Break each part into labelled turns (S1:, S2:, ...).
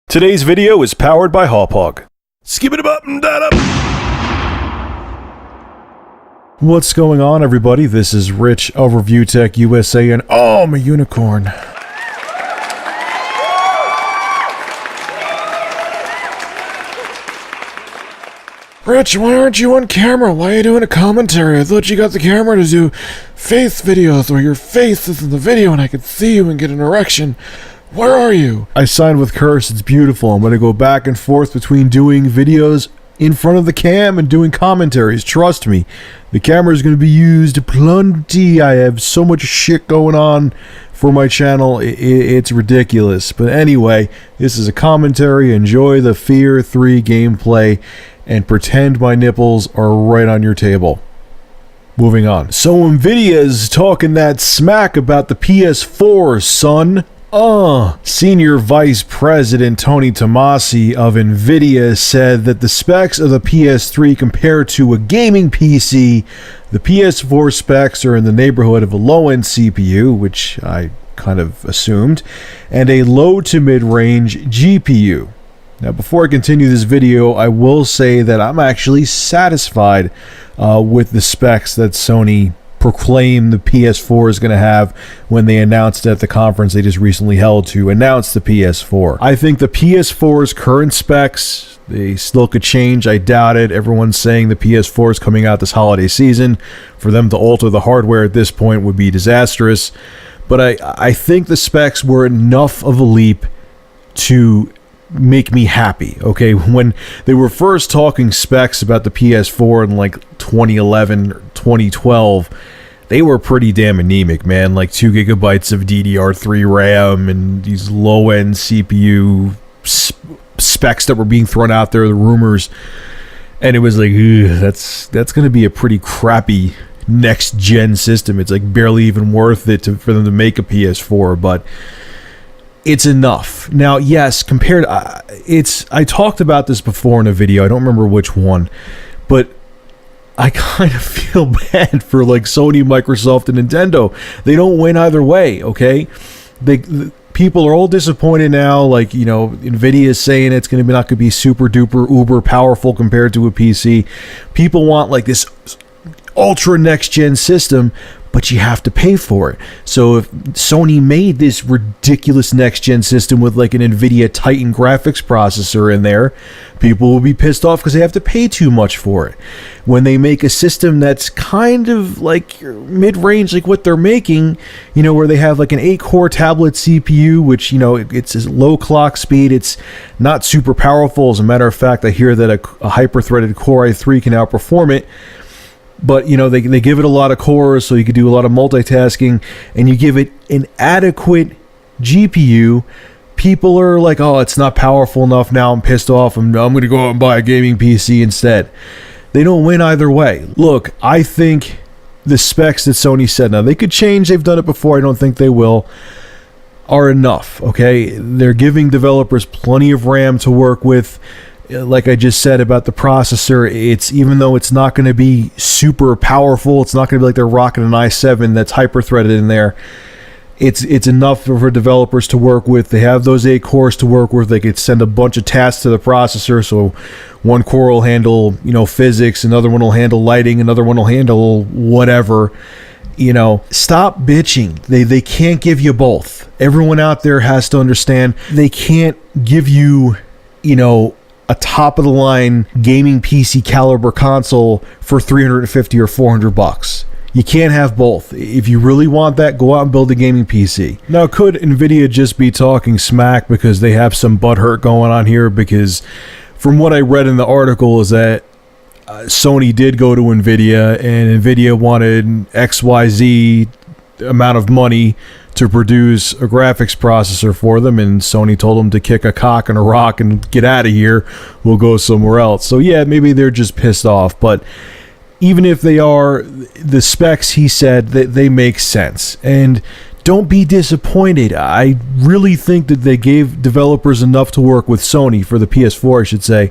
S1: Today's video is powered by Hawpog.
S2: Skip it up and that up.
S1: What's going on, everybody? This is Rich of Review Tech USA, and oh, I'm a unicorn. Rich, why aren't you on camera? Why are you doing a commentary? I thought you got the camera to do face videos where your face is in the video and I could see you and get an erection. Where are you? I signed with Curse. It's beautiful. I'm going to go back and forth between doing videos in front of the cam and doing commentaries. Trust me. The camera is going to be used plenty. I have so much shit going on for my channel. It's ridiculous. But anyway, this is a commentary. Enjoy the Fear 3 gameplay and pretend my nipples are right on your table. Moving on. So Nvidia's talking that smack about the PS4, son. Senior Vice President Tony Tomasi of Nvidia said that the specs of the PS3 compared to a gaming PC, the PS4 specs are in the neighborhood of a low-end CPU, which I kind of assumed, and a low to mid-range GPU. Now, before I continue this video, I will say that I'm actually satisfied with the specs that Sony proclaimed the PS4 is going to have when they announced at the conference they just recently held to announce the PS4. I think the PS4's current specs, they still could change. I doubt it. Everyone's saying the PS4 is coming out this holiday season. For them to alter the hardware at this point would be disastrous. But I think the specs were enough of a leap to make me happy. Okay, when they were first talking specs about the PS4 in like 2011 or 2012, they were pretty damn anemic, man. Like 2 gigabytes of DDR3 RAM and these low-end CPU specs that were being thrown out there, the rumors, and it was like, that's going to be a pretty crappy next-gen system. It's like barely even worth it for them to make a PS4, but it's enough. Now, yes, compared, I talked about this before in a video, I don't remember which one, but I kind of feel bad for like Sony, Microsoft, and Nintendo. They don't win either way, okay? People are all disappointed now, like, you know, Nvidia is saying it's going to be not going to be super duper uber powerful compared to a PC. People want like this ultra next gen system, but you have to pay for it. So if Sony made this ridiculous next-gen system with like an Nvidia Titan graphics processor in there, people will be pissed off because they have to pay too much for it. When they make a system that's kind of like mid-range, like what they're making, you know, where they have like an 8-core tablet CPU, which, you know, it's a low clock speed, it's not super powerful. As a matter of fact, I hear that a hyper-threaded Core i3 can outperform it. But, you know, they give it a lot of cores so you can do a lot of multitasking, and you give it an adequate GPU. People are like, oh, it's not powerful enough now, I'm pissed off, I'm going to go out and buy a gaming PC instead. They don't win either way. Look, I think the specs that Sony said, now they could change, they've done it before, I don't think they will, are enough, okay? They're giving developers plenty of RAM to work with. Like I just said about the processor, it's, even though it's not going to be super powerful, it's not going to be like they're rocking an i7 that's hyper-threaded in there. It's enough for developers to work with. They have those 8 cores to work with. They could send a bunch of tasks to the processor, so one core will handle, you know, physics, another one will handle lighting, another one will handle whatever. You know, stop bitching. They can't give you both. Everyone out there has to understand they can't give you, you know, a top-of-the-line gaming PC caliber console for $350 or $400. You can't have both. If you really want that, go out and build a gaming PC. Now, could Nvidia just be talking smack because they have some butthurt going on here? Because from what I read in the article is that Sony did go to Nvidia, and Nvidia wanted XYZ amount of money to produce a graphics processor for them, and Sony told them to kick a cock and a rock and get out of here, we'll go somewhere else. So yeah, maybe they're just pissed off, but even if they are, the specs, he said, that they make sense. And don't be disappointed. I really think that they gave developers enough to work with Sony for the PS4, I should say.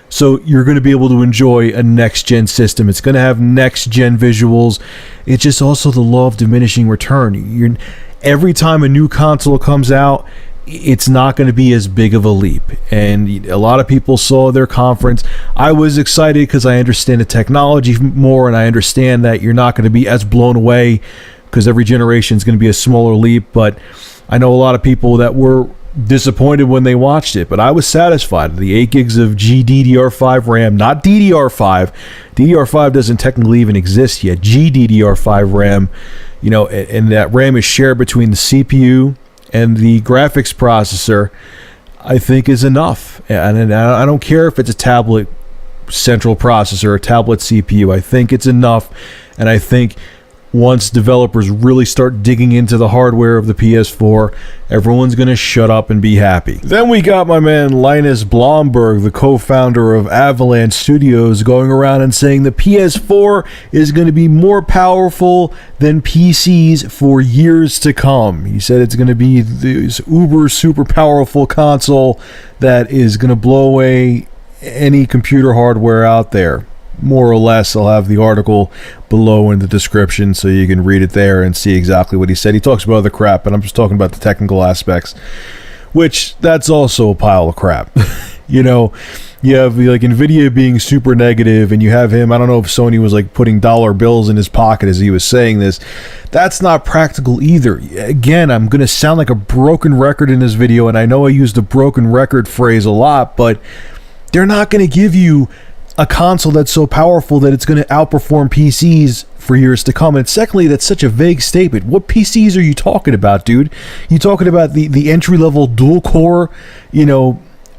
S1: So you're going to be able to enjoy a next-gen system. It's going to have next-gen visuals. It's just also the law of diminishing return. Every time a new console comes out,
S3: it's not going to be as big of a leap. And a lot of people saw their conference. I was excited because I understand the technology more, and I understand that you're not going to be as blown away because every generation is going to be a smaller leap. But I know a lot of people that were disappointed when they watched it, but I was satisfied. The 8 gigs of GDDR5 RAM, not DDR5. DDR5 doesn't technically even exist yet. GDDR5 RAM, and that RAM is shared between the CPU and the graphics processor, I think is enough. And I don't care if it's a tablet central processor, a tablet CPU. I think it's enough. And I think once developers really start digging into the hardware of the PS4, everyone's going to shut up and be happy. Then we got my man Linus Blomberg, the co-founder of Avalanche Studios, going around and saying the PS4 is going to be more powerful than PCs for years to come. He said it's going to be this uber super powerful console that is going to blow away any computer hardware out there. More or less, I'll have the article below in the description so you can read it there and see exactly what he said. He talks about other crap, but I'm just talking about the technical aspects, which that's also a pile of crap. You have like Nvidia being super negative, and you have him, I don't know if Sony was like putting dollar bills in his pocket as he was saying this. That's not practical either. Again, I'm going to sound like a broken record in this video, and I know I use the broken record phrase a lot, but they're not going to give you a console that's so powerful that it's going to outperform PCs for years to come. And secondly, that's such a vague statement. What PCs are you talking about, dude? You talking about the entry-level dual-core,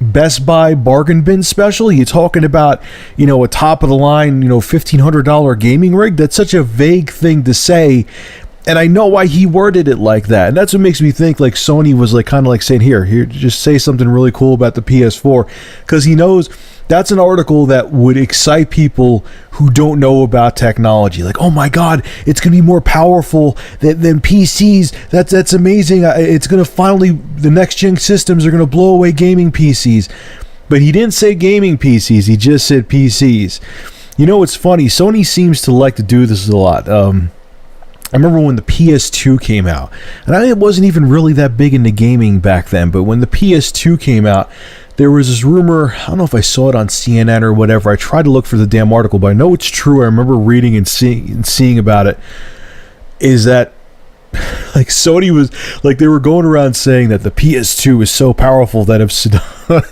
S3: Best Buy bargain bin special? You talking about, a top-of-the-line, $1,500 gaming rig? That's such a vague thing to say. And I know why he worded it like that. And that's what makes me think like Sony was like kind of like saying, here, just say something really cool about the PS4. Because he knows that's an article that would excite people who don't know about technology. Like, oh my God, it's going to be more powerful than PCs. That's amazing. It's going to finally, the next gen systems are going to blow away gaming PCs. But he didn't say gaming PCs. He just said PCs. It's funny. Sony seems to like to do this a lot. I remember when the PS2 came out, and it wasn't even really that big into gaming back then, but when the PS2 came out, there was this rumor, I don't know if I saw it on CNN or whatever, I tried to look for the damn article, but I know it's true, I remember reading and seeing about it, is that like Sony was, like they were going around saying that the PS2 is so powerful that if Saddam,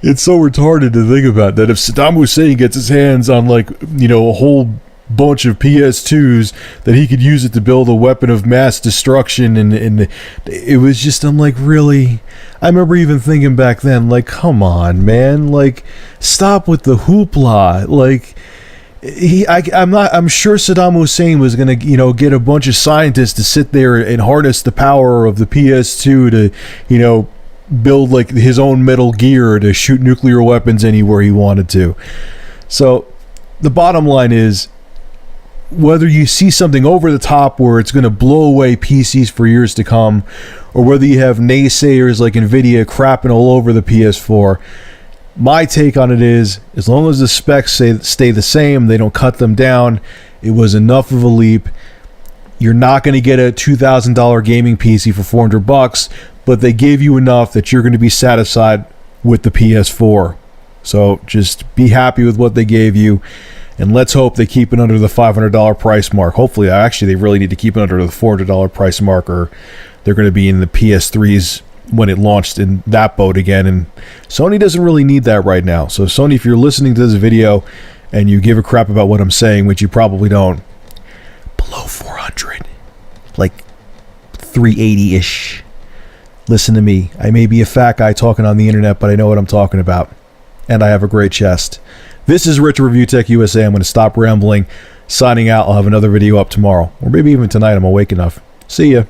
S3: it's so retarded to think about, that if Saddam Hussein gets his hands on like, a whole bunch of PS2s, that he could use it to build a weapon of mass destruction, and it was just, I'm like, really? I remember even thinking back then, like, come on, man, like, stop with the hoopla. Like, I'm sure Saddam Hussein was gonna, get a bunch of scientists to sit there and harness the power of the PS2 to, build like his own Metal Gear to shoot nuclear weapons anywhere he wanted to. So the bottom line is, whether you see something over the top where it's going to blow away PCs for years to come, or whether you have naysayers like Nvidia crapping all over the PS4, my take on it is, as long as the specs stay the same, they don't cut them down, it was enough of a leap. You're not going to get a $2,000 gaming PC for $400, but they gave you enough that you're going to be satisfied with the PS4. So just be happy with what they gave you. And let's hope they keep it under the $500 price mark. Hopefully, actually, they really need to keep it under the $400 price mark, or they're going to be in the PS3s when it launched in that boat again. And Sony doesn't really need that right now. So Sony, if you're listening to this video and you give a crap about what I'm saying, which you probably don't, below 400, like 380-ish. Listen to me. I may be a fat guy talking on the internet, but I know what I'm talking about. And I have a great chest. This is Rich Review Tech USA. I'm going to stop rambling. Signing out. I'll have another video up tomorrow. Or maybe even tonight. I'm awake enough. See ya.